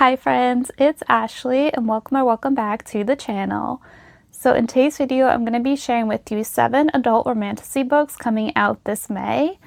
Hi friends, it's Ashley and welcome back to the channel. So in today's video, I'm going to be sharing with you 7 adult romantasy books coming out this May.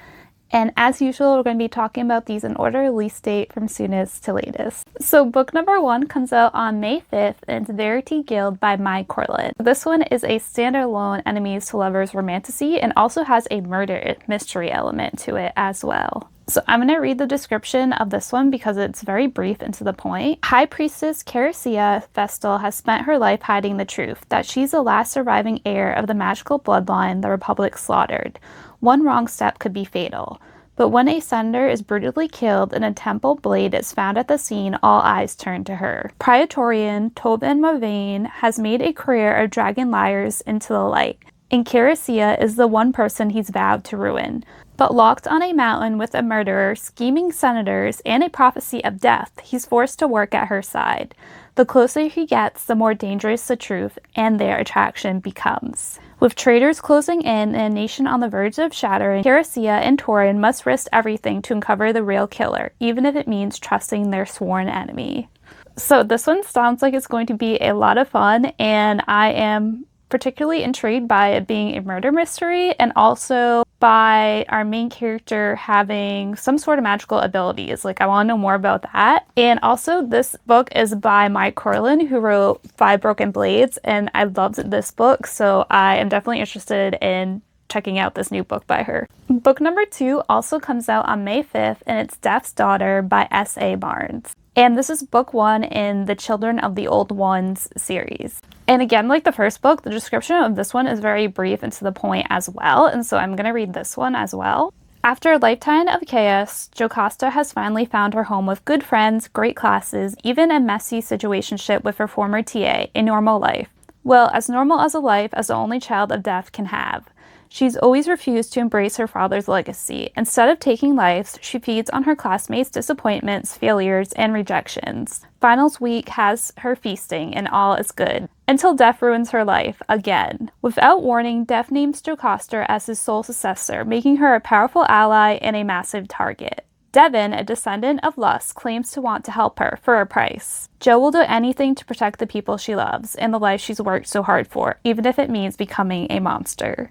And as usual, we're going to be talking about these in order, release date from soonest to latest. So book number 1 comes out on May 5th and it's Verity Guild by Corland. This one is a standalone enemies to lovers romantasy and also has a murder mystery element to it as well. So I'm going to read the description of this one because it's very brief and to the point. High Priestess Keshe Vestal has spent her life hiding the truth, that she's the last surviving heir of the magical bloodline the Republic slaughtered. One wrong step could be fatal. But when a sender is brutally killed and a temple blade is found at the scene, all eyes turn to her. Praetorian Tobin Meghan has made a career of dragging liars into the light, and Keshe is the one person he's vowed to ruin. But locked on a mountain with a murderer, scheming senators, and a prophecy of death, he's forced to work at her side. The closer he gets, the more dangerous the truth and their attraction becomes. With traitors closing in and a nation on the verge of shattering, Keshe and Torin must risk everything to uncover the real killer, even if it means trusting their sworn enemy. So this one sounds like it's going to be a lot of fun, and I am particularly intrigued by it being a murder mystery and also by our main character having some sort of magical abilities. Like, I want to know more about that. And also, this book is by Corland, who wrote 5 Broken Blades, and I loved this book, so I am definitely interested in checking out this new book by her. Book number 2 also comes out on May 5th, and it's Death's Daughter by S.A. Barnes. And this is book 1 in the Children of the Old Ones series. And again, like the first book, the description of this one is very brief and to the point as well, and so I'm going to read this one as well. After a lifetime of chaos, Jocasta has finally found her home with good friends, great classes, even a messy situationship with her former TA, a normal life. Well, as normal as a life as the only child of death can have. She's always refused to embrace her father's legacy. Instead of taking lives, she feeds on her classmates' disappointments, failures, and rejections. Finals week has her feasting, and all is good. Until Death ruins her life, again. Without warning, Death names Jocasta as his sole successor, making her a powerful ally and a massive target. Devon, a descendant of Lust, claims to want to help her, for a price. Jo will do anything to protect the people she loves, and the life she's worked so hard for, even if it means becoming a monster.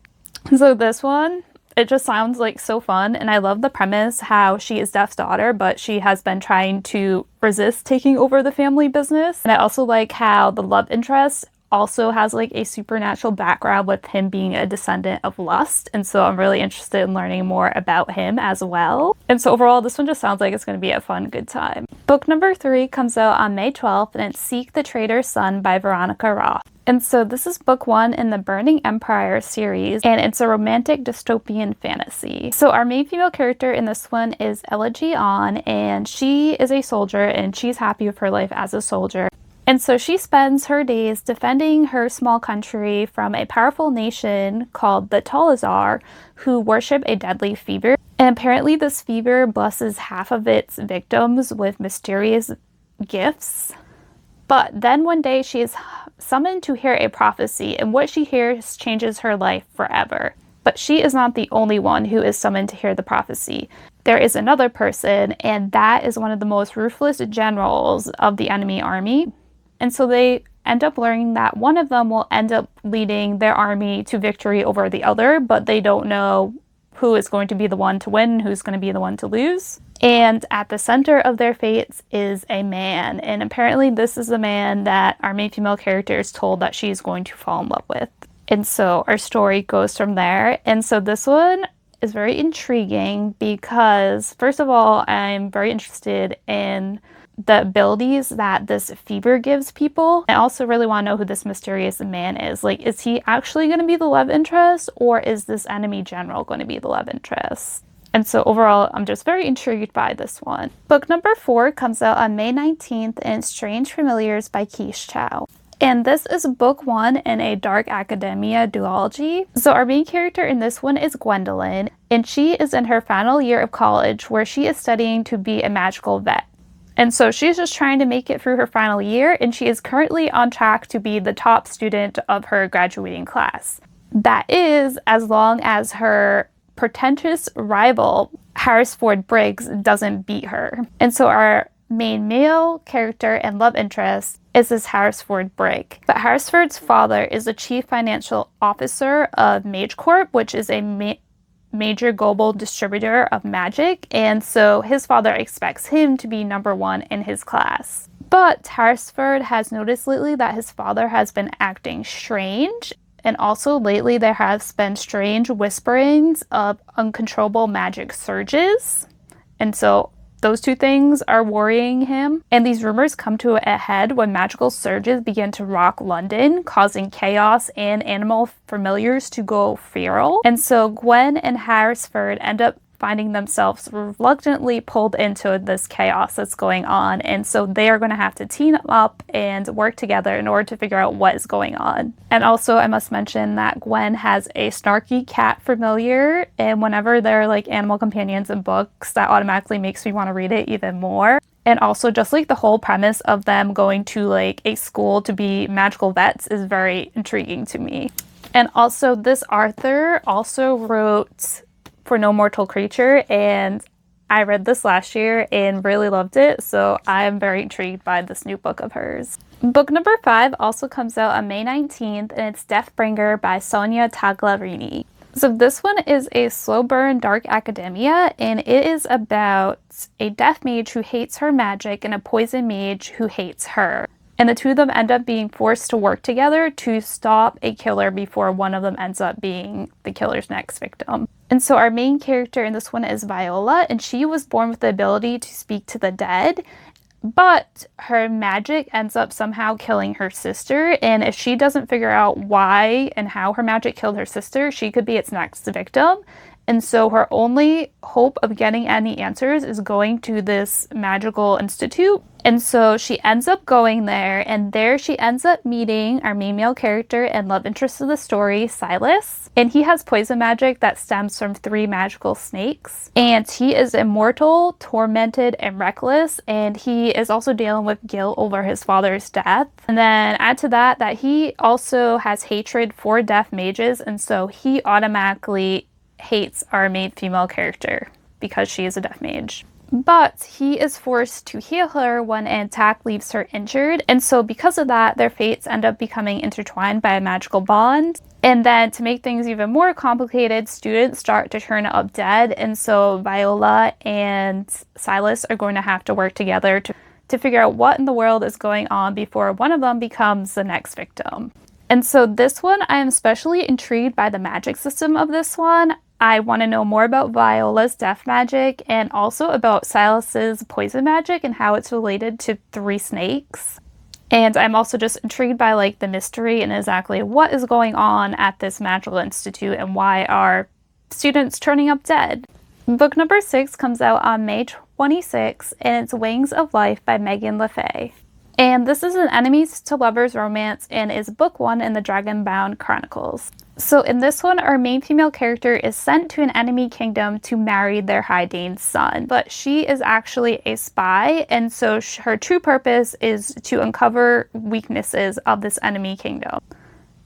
So this one, it just sounds like so fun, and I love the premise how she is Death's daughter, but she has been trying to resist taking over the family business. And I also like how the love interest also has like a supernatural background with him being a descendant of Lust, and so I'm really interested in learning more about him as well. And so overall, this one just sounds like it's going to be a fun, good time. Book number 3 comes out on May 12th, and it's Seek the Traitor's Son by Veronica Roth. And so this is book 1 in the Burning Empire series, and it's a romantic dystopian fantasy. So our main female character in this one is Elegy On, and she is a soldier, and she's happy with her life as a soldier. And so she spends her days defending her small country from a powerful nation called the Tagliareni, who worship a deadly fever. And apparently this fever blesses half of its victims with mysterious gifts. But then one day she is summoned to hear a prophecy, and what she hears changes her life forever. But she is not the only one who is summoned to hear the prophecy. There is another person, and that is one of the most ruthless generals of the enemy army. And so they end up learning that one of them will end up leading their army to victory over the other, but they don't know who is going to be the one to win, who's going to be the one to lose. And at the center of their fates is a man. And apparently this is the man that our main female character is told that she's going to fall in love with. And so our story goes from there. And so this one is very intriguing because, first of all, I'm very interested in the abilities that this fever gives people. I also really want to know who this mysterious man is. Like, is he actually going to be the love interest, or is this enemy general going to be the love interest? And so overall, I'm just very intrigued by this one. Book number 4 comes out on May 19th, and it's Strange Familiars by Chow. And this is book 1 in a dark academia duology. So our main character in this one is Gwendolyn, and she is in her final year of college where she is studying to be a magical vet. And so she's just trying to make it through her final year, and she is currently on track to be the top student of her graduating class. That is, as long as her pretentious rival, Harrisford Briggs, doesn't beat her. And so our main male character and love interest is this Harrisford Brigg. But Harrisford's father is the chief financial officer of Mage Corp, which is a major global distributor of magic, and so his father expects him to be number one in his class. But Harrisford has noticed lately that his father has been acting strange, and also lately there has been strange whisperings of uncontrollable magic surges, and so those two things are worrying him. And these rumors come to a head when magical surges begin to rock London, causing chaos and animal familiars to go feral. And so Gwen and Harrisford end up finding themselves reluctantly pulled into this chaos that's going on. And so they are going to have to team up and work together in order to figure out what is going on. And also I must mention that Gwen has a snarky cat familiar, and whenever they're like animal companions in books, that automatically makes me want to read it even more. And also just like the whole premise of them going to like a school to be magical vets is very intriguing to me. And also this author also wrote For No Mortal Creature, and I read this last year and really loved it, so I am very intrigued by this new book of hers. Book number 5 also comes out on May 19th, and it's Deathbringer by Sonia Tagliareni. So this one is a slow burn dark academia, and it is about a death mage who hates her magic and a poison mage who hates her. And the two of them end up being forced to work together to stop a killer before one of them ends up being the killer's next victim. And so our main character in this one is Viola, and she was born with the ability to speak to the dead, but her magic ends up somehow killing her sister, and if she doesn't figure out why and how her magic killed her sister, she could be its next victim. And so her only hope of getting any answers is going to this magical institute. And so she ends up going there, and there she ends up meeting our main male character and love interest of the story, Silas. And he has poison magic that stems from 3 magical snakes. And he is immortal, tormented, and reckless. And he is also dealing with guilt over his father's death. And then add to that that he also has hatred for death mages. And so he automatically hates our main female character because she is a death mage. But he is forced to heal her when an attack leaves her injured, and so because of that, their fates end up becoming intertwined by a magical bond. And then to make things even more complicated, students start to turn up dead, and so Viola and Silas are going to have to work together to figure out what in the world is going on before one of them becomes the next victim. And so this one, I am especially intrigued by the magic system of this one. I want to know more about Viola's death magic and also about Silas's poison magic and how it's related to 3 snakes. And I'm also just intrigued by like the mystery and exactly what is going on at this magical institute and why are students turning up dead. Book number 6 comes out on May 26th, and it's Wings of Life by Meghan LaFay. And this is an enemies to lovers romance and is book 1 in the Dragonbound Chronicles. So in this one, our main female character is sent to an enemy kingdom to marry their High Dane's son, but she is actually a spy, and so her true purpose is to uncover weaknesses of this enemy kingdom.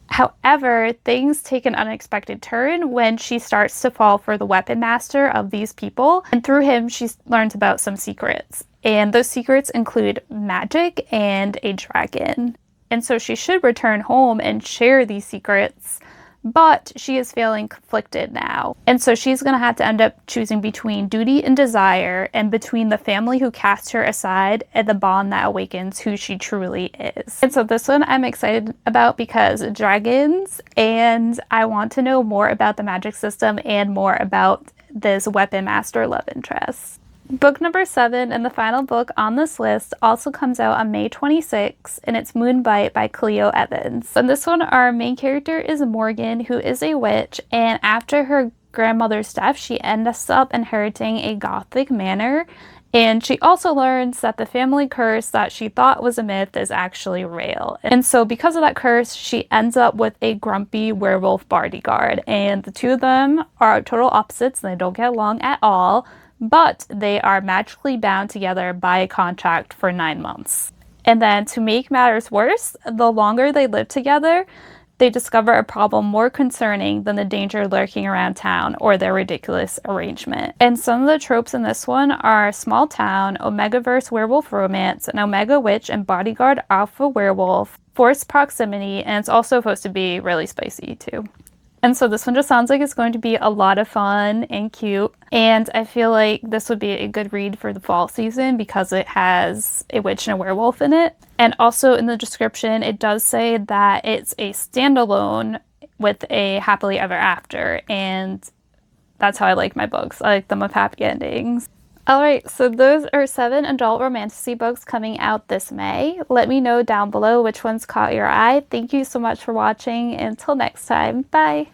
However, things take an unexpected turn when she starts to fall for the weapon master of these people, and through him she learns about some secrets. And those secrets include magic and a dragon. And so she should return home and share these secrets, but she is feeling conflicted now. And so she's going to have to end up choosing between duty and desire, and between the family who cast her aside and the bond that awakens who she truly is. And so this one I'm excited about because dragons, and I want to know more about the magic system and more about this weapon master love interest. Book number 7 and the final book on this list also comes out on May 26th, and it's Moonbite by Clio Evans. In this one, our main character is Morgan, who is a witch, and after her grandmother's death, she ends up inheriting a gothic manor, and she also learns that the family curse that she thought was a myth is actually real. And so because of that curse, she ends up with a grumpy werewolf bodyguard, and the two of them are total opposites and they don't get along at all. But they are magically bound together by a contract for 9 months. And then to make matters worse, the longer they live together, they discover a problem more concerning than the danger lurking around town or their ridiculous arrangement. And some of the tropes in this one are small town, Omegaverse werewolf romance, an Omega witch and bodyguard alpha werewolf, forced proximity, and it's also supposed to be really spicy too. And so this one just sounds like it's going to be a lot of fun and cute. And I feel like this would be a good read for the fall season because it has a witch and a werewolf in it. And also in the description, it does say that it's a standalone with a happily ever after. And that's how I like my books. I like them with happy endings. Alright, so those are 7 adult romantasy books coming out this May. Let me know down below which ones caught your eye. Thank you so much for watching. Until next time, bye!